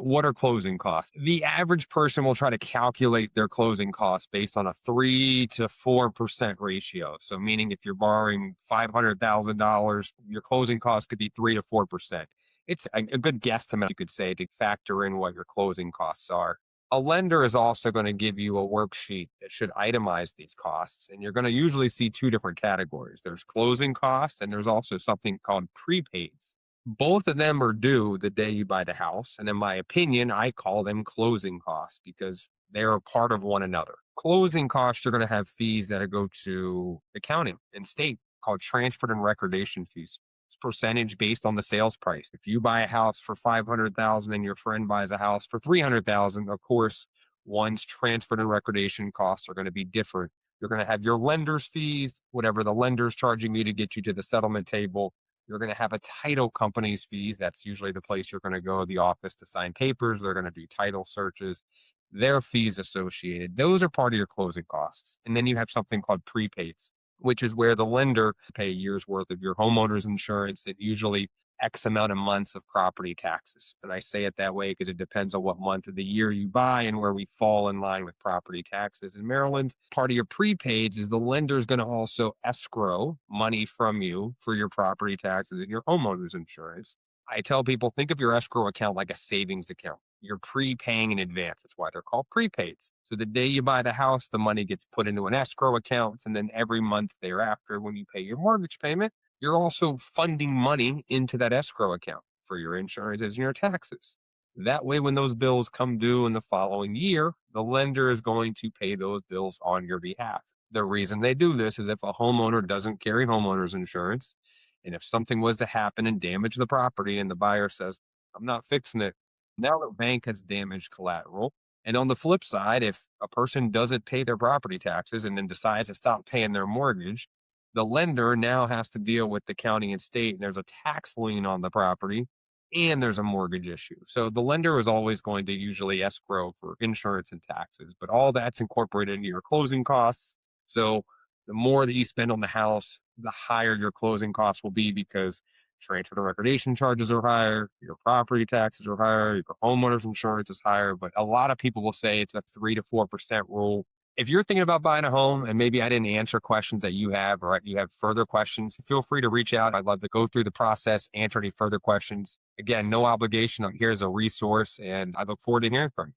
What are closing costs? The average person will try to calculate their closing costs based on a 3 to 4% ratio. So, meaning if you're borrowing $500,000, your closing costs could be 3 to 4%. It's a good guesstimate, you could say, to factor in what your closing costs are. A lender is also going to give you a worksheet that should itemize these costs. And you're going to usually see two different categories: there's closing costs, and there's also something called prepaids. Both of them are due the day you buy the house. And in my opinion, I call them closing costs because they're a part of one another. Closing costs, you're going to have fees that go to the county and state called transferred and recordation fees. It's percentage based on the sales price. If you buy a house for 500,000 and your friend buys a house for 300,000, of course, one's transferred and recordation costs are going to be different. You're going to have your lender's fees, whatever the lender's charging you to get you to the settlement table. You're going to have a title company's fees. That's usually the place you're going to go to the office to sign papers. They're going to do title searches. Their fees associated. Those are part of your closing costs. And then you have something called prepaids, which is where the lender pay a year's worth of your homeowner's insurance and usually X amount of months of property taxes. And I say it that way because it depends on what month of the year you buy and where we fall in line with property taxes. In Maryland, part of your prepaids is the lender is going to also escrow money from you for your property taxes and your homeowner's insurance. I tell people, think of your escrow account like a savings account. You're prepaying in advance. That's why they're called prepaids. So the day you buy the house, the money gets put into an escrow account. And then every month thereafter, when you pay your mortgage payment, you're also funding money into that escrow account for your insurances and your taxes. That way, when those bills come due in the following year, the lender is going to pay those bills on your behalf. The reason they do this is if a homeowner doesn't carry homeowner's insurance, and if something was to happen and damage the property and the buyer says, I'm not fixing it, now the bank has damaged collateral. And on the flip side, if a person doesn't pay their property taxes and then decides to stop paying their mortgage, the lender now has to deal with the county and state, and there's a tax lien on the property and there's a mortgage issue. So the lender is always going to usually escrow for insurance and taxes, but all that's incorporated into your closing costs. So the more that you spend on the house, the higher your closing costs will be because transfer to recordation charges are higher, your property taxes are higher, your homeowner's insurance is higher. But a lot of people will say it's a 3 to 4% rule. If you're thinking about buying a home and maybe I didn't answer questions that you have, or you have further questions, feel free to reach out. I'd love to go through the process, answer any further questions. Again, no obligation. I'm here as a resource and I look forward to hearing from you.